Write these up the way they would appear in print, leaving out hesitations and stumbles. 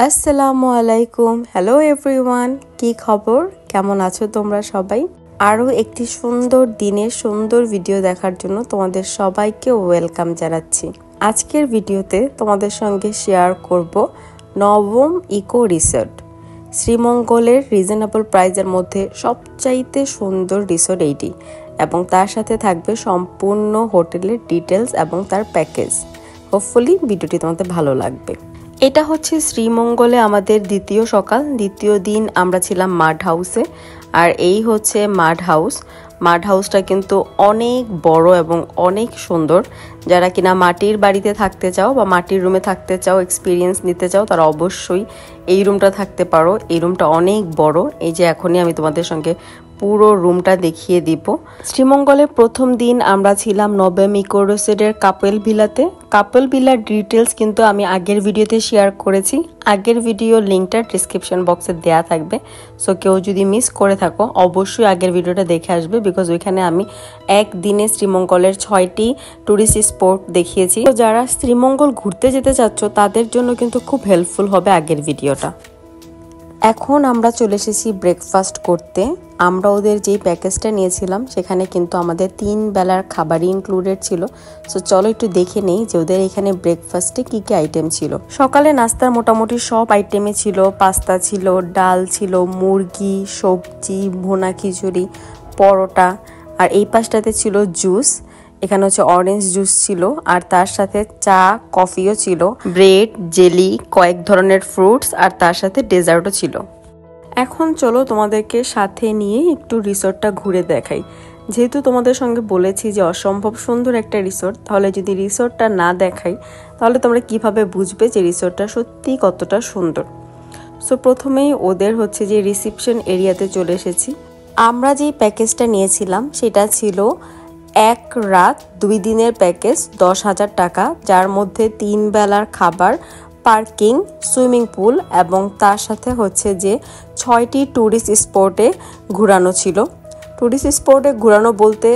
আসসালামু আলাইকুম। Hello everyone, কি খবর? কেমন আছো তোমরা সবাই? আরও একটি সুন্দর দিনের সুন্দর ভিডিও দেখার জন্য তোমাদের সবাইকে ওয়েলকাম জানাচ্ছি। আজকের ভিডিওতে তোমাদের সঙ্গে শেয়ার করব নবম ইকো রিসোর্ট। শ্রীমঙ্গলের রিজনেবল প্রাইসের মধ্যে সবচাইতে সুন্দর রিসোর্ট এইটি, এবং তার সাথে থাকবে সম্পূর্ণ হোটেলের ডিটেলস এবং তার প্যাকেজ। হোপফুলি ভিডিওটি তোমাদের ভালো লাগবে। এটা হচ্ছে শ্রীমঙ্গলে আমাদের দ্বিতীয় সকাল। দ্বিতীয় দিন আমরা ছিলাম মাড হাউসে, আর এই হচ্ছে মাড হাউস। মাড হাউসটা কিন্তু অনেক বড় এবং অনেক সুন্দর। যারা কিনা মাটির বাড়িতে থাকতে চাও বা মাটির রুমে থাকতে চাও, এক্সপিরিয়েন্স নিতে চাও, তারা অবশ্যই এই রুমটা থাকতে পারো। এই রুমটা অনেক বড়। এই যে এখনই আমি তোমাদের সঙ্গে পুরো রুমটা দেখিয়ে দিব। শ্রীমঙ্গলের প্রথম দিন আমরা ছিলাম নবম ইকো রিসোর্টের কাপল ভিলাতে। কাপল ভিলার ডিটেলস কিন্তু আমি আগের ভিডিওতে শেয়ার করেছি। আগের ভিডিও লিঙ্কটা ডিসক্রিপশন বক্সে দেওয়া থাকবে, সো কেউ যদি মিস করে থাকো অবশ্যই আগের ভিডিওটা দেখে আসবে, বিকজ ওইখানে আমি একদিনে শ্রীমঙ্গলের 6টি টুরিস্ট স্পট দেখিয়েছি। তো যারা শ্রীমঙ্গল ঘুরতে যেতে চাচ্ছ তাদের জন্য কিন্তু খুব হেল্পফুল হবে আগের ভিডিওটা। এখন আমরা চলে এসেছি ব্রেকফাস্ট করতে। আমরা ওদের যেই প্যাকেজটা নিয়েছিলাম সেখানে কিন্তু আমাদের 3 বেলার খাবারই ইনক্লুডেড ছিল। সো চলো একটু দেখে নেই যে ওদের এখানে ব্রেকফাস্টে কী কী আইটেম ছিল। সকালে নাস্তার মোটামুটি সব আইটেমে ছিল। পাস্তা ছিল, ডাল ছিল, মুরগি, সবজি, ভুনা খিচুড়ি, পরোটা, আর এই পাশটাতে ছিল জুস। এখানে হচ্ছে অরেঞ্জ জুস ছিল, আর তার সাথে চা, কফিও ছিল, ব্রেড, জেলি, কয়েক ধরনের ফ্রুটস, আর তার সাথে ডেজার্টও ছিল। এখন চলো তোমাদেরকে সাথে নিয়ে একটু রিসোর্টটা ঘুরে দেখাই। যেহেতু তোমাদের সঙ্গে বলেছি যে অসম্ভব সুন্দর একটা রিসোর্ট, তাহলে যদি রিসোর্টটা না দেখাই তাহলে তোমরা কিভাবে বুঝবে যে রিসোর্টটা সত্যি কতটা সুন্দর। সো প্রথমেই ওদের হচ্ছে যে রিসেপশন এরিয়াতে চলে এসেছি। আমরা যেই প্যাকেজটা নিয়েছিলাম সেটা ছিল 1 রাত 2 দিনের প্যাকেজ, 10,000 টাকা, যার মধ্যে 3 বেলার খাবার, পার্কিং, সুইমিং পুল এবং তার সাথে হচ্ছে যে 6টি ট্যুরিস্ট স্পটে ঘোরানো ছিল। ট্যুরিস্ট স্পটে ঘোরানো বলতে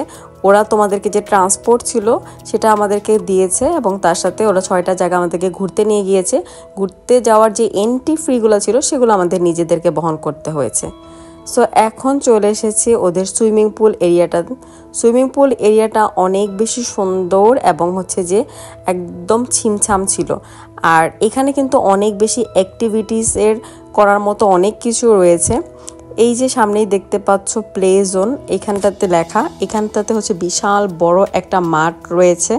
ওরা তোমাদেরকে যে ট্রান্সপোর্ট ছিল সেটা আমাদেরকে দিয়েছে, এবং তার সাথে ওরা 6টা জায়গা আমাদেরকে ঘুরতে নিয়ে গিয়েছে। ঘুরতে যাওয়ার যে এন্ট্রি ফ্রিগুলো ছিল সেগুলো আমাদের নিজেদেরকে বহন করতে হয়েছে। সো এখন চলে এসেছি ওদের সুইমিং পুল এরিয়াটা। সুইমিং পুল এরিয়াটা অনেক বেশি সুন্দর এবং হচ্ছে যে একদম ছিমছাম ছিল। আর এখানে কিন্তু অনেক বেশি অ্যাক্টিভিটিসের করার মতো অনেক কিছু রয়েছে। এই যে সামনেই দেখতে পাচ্ছ প্লে জোন, এখানটাতে লেখা। এখানটাতে হচ্ছে বিশাল বড় একটা মাঠ রয়েছে।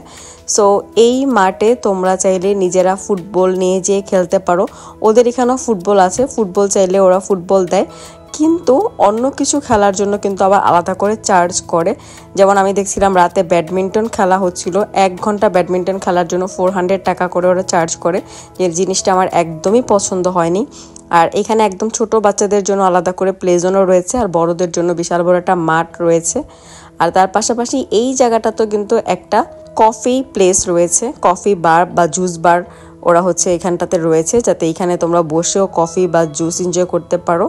সো এই মাঠে তোমরা চাইলে নিজেরা ফুটবল নিয়ে যেয়ে খেলতে পারো। ওদের এখানেও ফুটবল আছে, ফুটবল চাইলে ওরা ফুটবল দেয়, কিন্তু অন্য কিছু খেলার জন্য কিন্তু আবার আলাদা করে চার্জ করে। যেমন আমি দেখছিলাম রাতে ব্যাডমিন্টন খেলা হচ্ছিল, 1 ঘন্টা ব্যাডমিন্টন খেলার জন্য 400 টাকা করে ওরা চার্জ করে। যে জিনিসটা আমার একদমই পছন্দ হয়নি। আর এখানে একদম ছোট বাচ্চাদের জন্য আলাদা করে প্লে জোনও রয়েছে, আর বড়দের জন্য বিশাল বড় একটা মাঠ রয়েছে। আর তার পাশাপাশি এই জায়গাটাতেও কিন্তু একটা কফি প্লেস রয়েছে, কফি বার বা জুস বার ওরা হচ্ছে এখানটাতে রয়েছে, যাতে এখানে তোমরা বসেও কফি বা জুস এনজয় করতে পারো।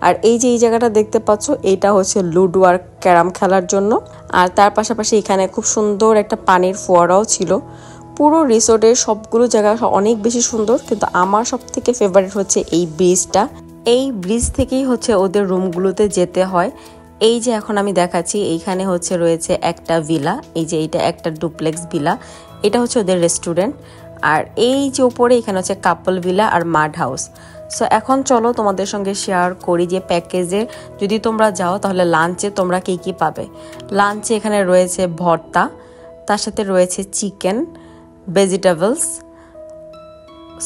আর এই যে এই জায়গাটা দেখতে পাচ্ছ, এইটা হচ্ছে লুডো আর ক্যারাম খেলার জন্য। আর তার পাশাপাশি এখানে খুব সুন্দর একটা পানির ফোয়ারাও ছিল। পুরো রিসোর্টের সবগুলো জায়গা অনেক বেশি সুন্দর, কিন্তু আমার সব থেকে ফেভারিট হচ্ছে এই ব্রিজটা। এই ব্রিজ থেকেই হচ্ছে ওদের রুমগুলোতে যেতে হয়। এই যে এখন আমি দেখাচ্ছি, এইখানে হচ্ছে রয়েছে একটা ভিলা। এই যে এইটা একটা ডুপ্লেক্স ভিলা, এটা হচ্ছে ওদের রেস্টুরেন্ট। আর এই যে উপরে এখানে হচ্ছে কাপল ভিলা আর মাড হাউস। সো এখন চলো তোমাদের সঙ্গে শেয়ার করি যে প্যাকেজে যদি তোমরা যাও তাহলে লাঞ্চে তোমরা কী কী পাবে। লাঞ্চে এখানে রয়েছে ভর্তা, তার সাথে রয়েছে চিকেন, ভেজিটেবলস,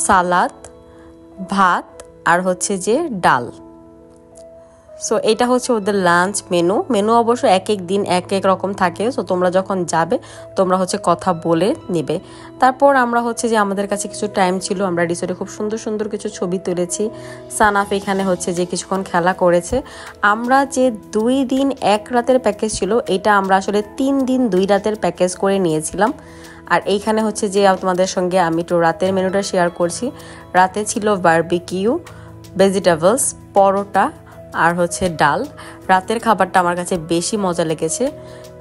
সালাদ, ভাত, আর হচ্ছে যে ডাল। সো এটা হচ্ছে ওদের লাঞ্চ মেনু অবশ্য এক এক দিন এক এক রকম থাকে। সো তোমরা যখন যাবে তোমরা হচ্ছে কথা বলে নেবে। তারপর আমরা হচ্ছে যে আমাদের কাছে কিছু টাইম ছিল, আমরা রিসোর্টে খুব সুন্দর সুন্দর কিছু ছবি তুলেছি। সানাফ এখানে হচ্ছে যে কিছুক্ষণ খেলা করেছে। আমরা যে 2 দিন 1 রাতের প্যাকেজ ছিল, এটা আমরা আসলে 3 দিন 2 রাতের প্যাকেজ করে নিয়েছিলাম। আর এইখানে হচ্ছে যে তোমাদের সঙ্গে আমি একটু রাতের মেনুটা শেয়ার করছি। রাতে ছিল বারবিকিউ, ভেজিটেবলস, পরোটা আর হচ্ছে ডাল। রাতের খাবারটা আমার কাছে বেশি মজা লেগেছে।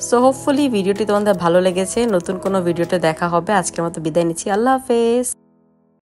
সো হোপফুলি ভিডিওটি তোমাদের ভালো লেগেছে। নতুন কোনো ভিডিওতে দেখা হবে। আজকের মতো বিদায় নিচ্ছি। আল্লাহ হাফেজ।